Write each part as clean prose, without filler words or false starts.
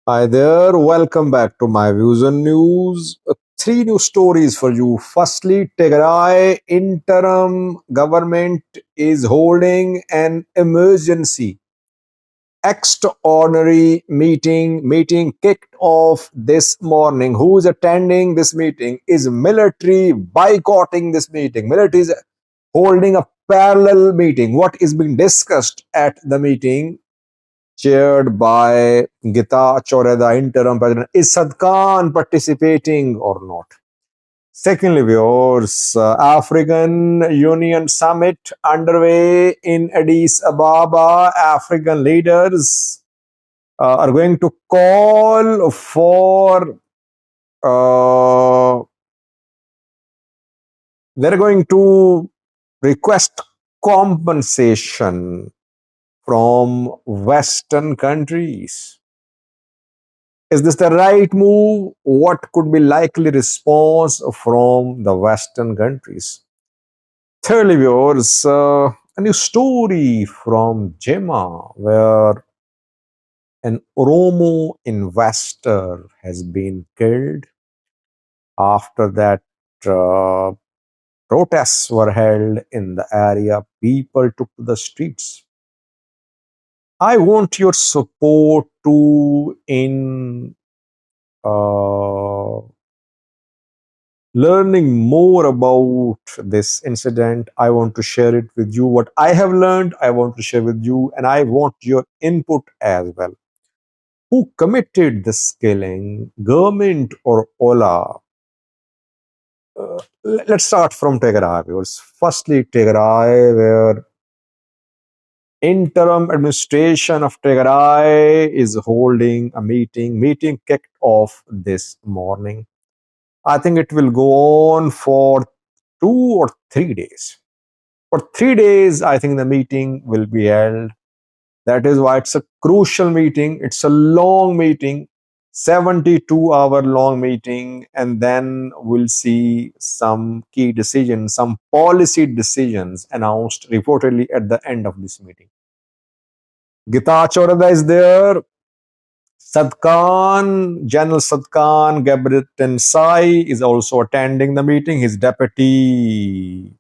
Hi there, welcome back to my views and news. Three new stories for you. Firstly, Tigray interim government is holding an emergency extraordinary meeting kicked off this morning. Who is attending this meeting? Is military boycotting this meeting? Military is holding a parallel meeting. What is being discussed at the meeting chaired by Gita Chore, the interim president? Is Sad Khan participating or not? Secondly, viewers, African Union Summit underway in Addis Ababa. African leaders are going to call for, they're going to request compensation from Western countries. Is this the right move? What could be likely response from the Western countries? Thirdly, viewers, a new story from Jimma where an Oromo investor has been killed. After that, uh, protests were held in the area. People took to the streets. I want your support to in uh, learning more about this incident. I want to share it with you. What I have learned, I want to share with you, and I want your input as well. Who committed this killing? Government or Ola? Let's start from Tigray. Viewers. Firstly, Tigray, where interim administration of Tigray is holding a meeting. Meeting kicked off this morning. I think it will go on for 2 or 3 days. For 3 days, I think the meeting will be held. That is why it's a crucial meeting. It's a long meeting, 72-hour long meeting, and then we'll see some key decisions, some policy decisions announced reportedly at the end of this meeting. Gita Chorada is there. Sadkan, General Sadkan Sai is also attending the meeting. His deputy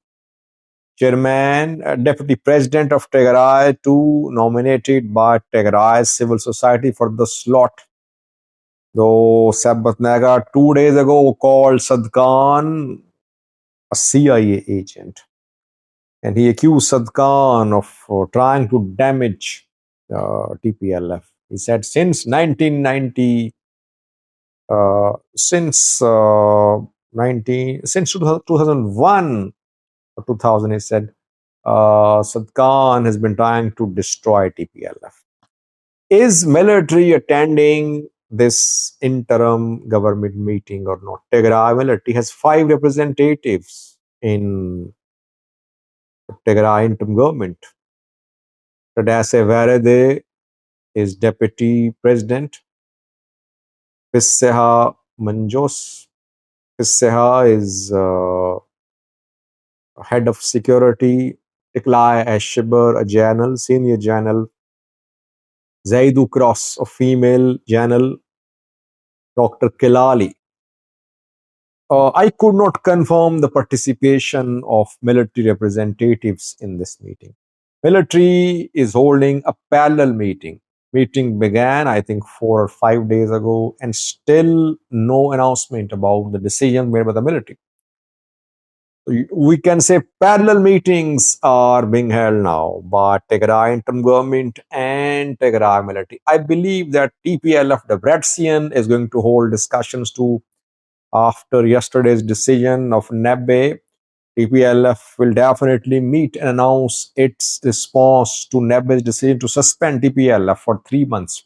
chairman, deputy president of Tigray, too, nominated by Tigray civil society for the slot. Though Sabbath Naga 2 days ago called Sadkan a CIA agent, and he accused Sadkan of trying to damage TPLF. He said since 1990, since 2001 or 2000, he said Sad Khan has been trying to destroy TPLF. Is military attending this interim government meeting or not? Tigray military has 5 representatives in Tigray interim government. Tadase Varede is deputy president. Pisseha Manjos. Pisseha is head of security. Tiklai Ashibar, a general, senior general. Zaidu Cross, a female general. Dr. Kilali. I could not confirm the participation of military representatives in this meeting. Military is holding a parallel meeting. Meeting began, I think, 4 or 5 days ago, and still no announcement about the decision made by the military. We can say parallel meetings are being held now by Tigray interim government and Tigray military. I believe that TPLF Debrecen is going to hold discussions too after yesterday's decision of Nebbe. TPLF will definitely meet and announce its response to Nebbe's decision to suspend TPLF for 3 months.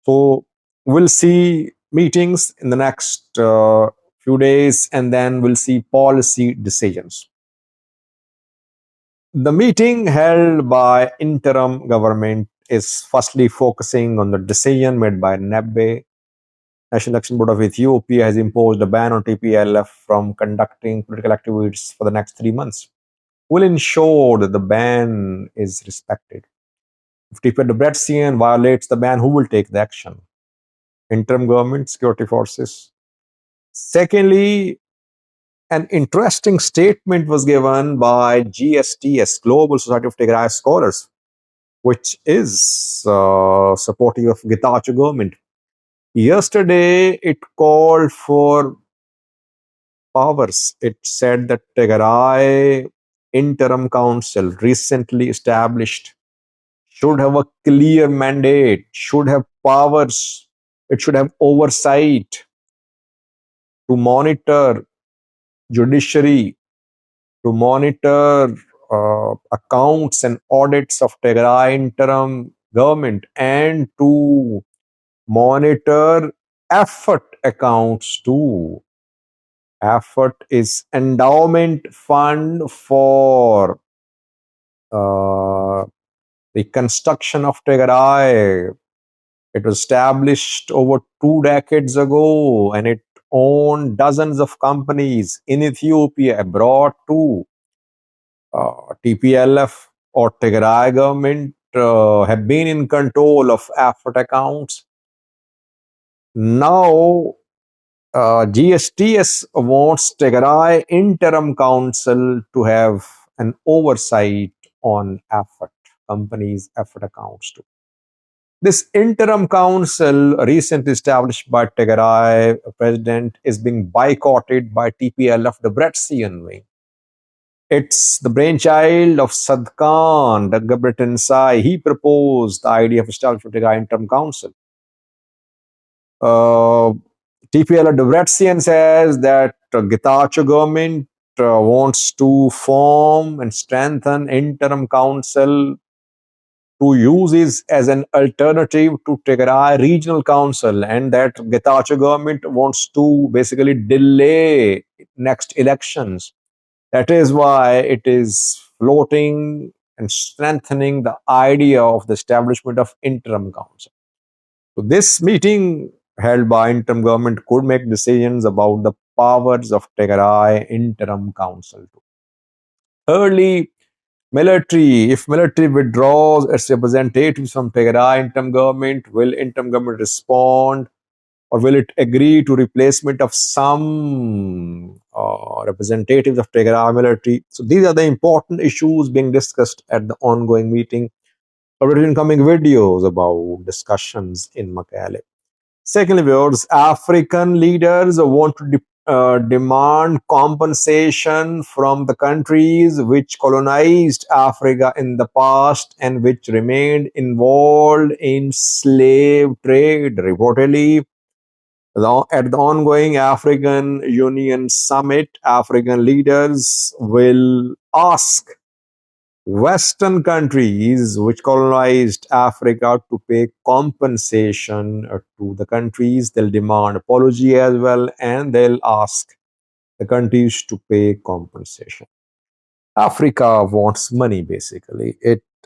So we'll see meetings in the next few days, and then we'll see policy decisions. The meeting held by interim government is firstly focusing on the decision made by Nebbe. National Election Board of Ethiopia has imposed a ban on TPLF from conducting political activities for the next 3 months. Will ensure that the ban is respected. If TPLF Debrecen violates the ban, who will take the action? interim government security forces. Secondly, an interesting statement was given by GSTS, Global Society of Tigray Scholars, which is supportive of Getachew government. Yesterday, it called for powers. It said that Tigray Interim Council, recently established, should have a clear mandate, should have powers, it should have oversight to monitor judiciary, to monitor accounts and audits of Tigray interim government, and to monitor effort accounts too. Effort is endowment fund for uh, the construction of Tigray. It was established over 2 decades ago, and it owned dozens of companies in Ethiopia, abroad too. TPLF or Tigray government have been in control of effort accounts. Now, GSTS wants Tigray Interim Council to have an oversight on effort, companies' effort accounts too. This interim council, recently established by Tigray president, is being boycotted by TPLF, the Debrecen wing. It's the brainchild of Sadkan, the Gabritin Sai. He proposed the idea of establishing Tigray interim council. TPLF Debrecen says that Getachew government wants to form and strengthen interim council to use it as an alternative to Tigray Regional Council, and that Getachew government wants to basically delay next elections. That is why it is floating and strengthening the idea of the establishment of interim council. So this meeting held by interim government could make decisions about the powers of Tigray interim council. Thirdly, military. If military withdraws its representatives from Tigray interim government, will interim government respond, or will it agree to replacement of some representatives of Tigray military? So these are the important issues being discussed at the ongoing meeting. Already incoming videos about discussions in Makale. Secondly, viewers, African leaders want to demand compensation from the countries which colonized Africa in the past and which remained involved in slave trade. Reportedly, at the ongoing African Union Summit, African leaders will ask Western countries which colonized Africa to pay compensation to the countries. They'll demand apology as well, and they'll ask the countries to pay compensation. Africa wants money, basically.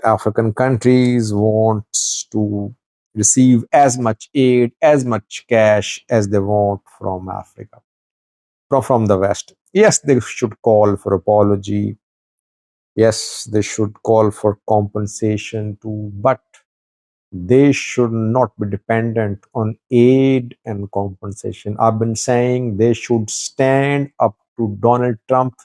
African countries wants to receive as much aid, as much cash as they want from Africa, from the West. Yes, they should call for apology. Yes, they should call for compensation too, but they should not be dependent on aid and compensation. I've been saying they should stand up to Donald Trump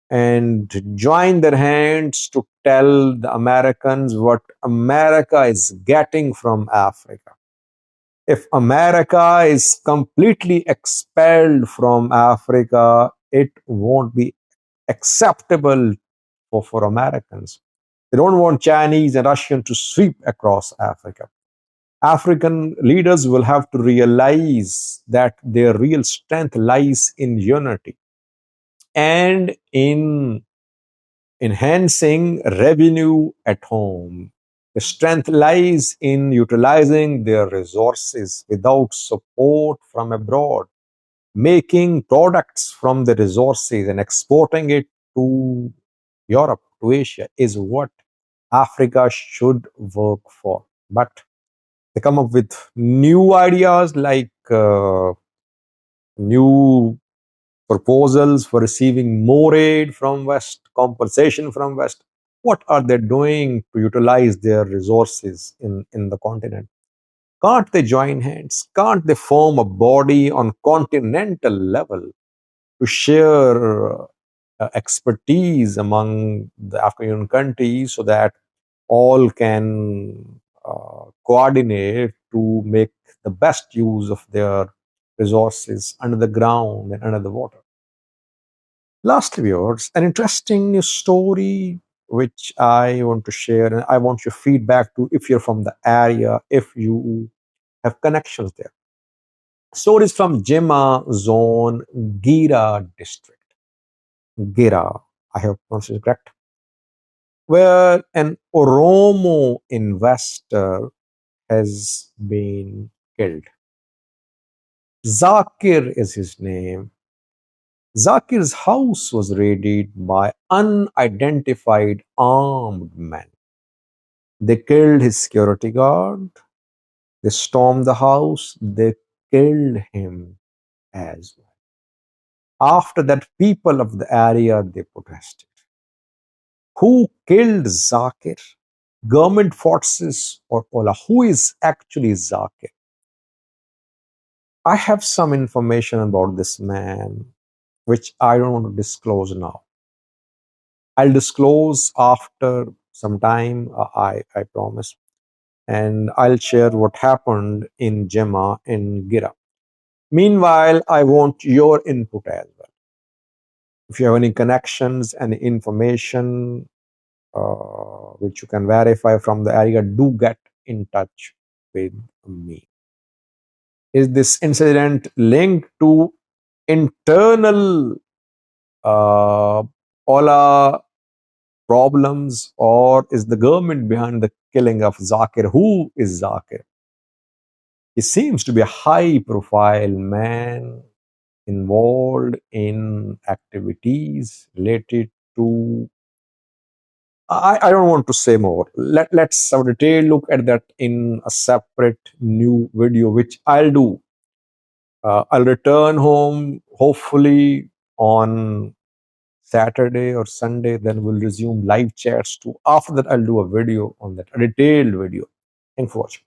and join their hands to tell the Americans what America is getting from Africa. If America is completely expelled from Africa, it won't be acceptable for Americans. They don't want Chinese and Russian to sweep across Africa. African leaders will have to realize that their real strength lies in unity and in enhancing revenue at home. The strength lies in utilizing their resources without support from abroad, making products from the resources and exporting it to Europe, to Asia, is what Africa should work for. But they come up with new ideas like new proposals for receiving more aid from West, compensation from West. What are they doing to utilize their resources in the continent? Can't they join hands? Can't they form a body on continental level to share expertise among the African countries so that all can coordinate to make the best use of their resources under the ground and under the water? Lastly, viewers, an interesting news story which I want to share, and I want your feedback to if you're from the area, if you have connections there. Stories from Jimma zone, Gira district. Gira, I have pronounced it correct, where an Oromo investor has been killed. Zakir is his name. Zakir's house was raided by unidentified armed men. They killed his security guard. They stormed the house. They killed him as well. After that, people of the area, they protested. Who killed Zakir? Government forces or Ola? Who is actually Zakir? I have some information about this man, which I don't want to disclose now. I'll disclose after some time, I promise. And I'll share what happened in Jimma in Gira. Meanwhile, I want your input as well. If you have any connections and information which you can verify from the area, do get in touch with me. Is this incident linked to internal Ola problems, or is the government behind the killing of Zakir? Who is Zakir? He seems to be a high profile man involved in activities related to. I don't want to say more. Let's have a detailed look at that in a separate new video, which I'll do. I'll return home hopefully on Saturday or Sunday, then we'll resume live chats too. After that, I'll do a video on that, a detailed video. Thanks for watching.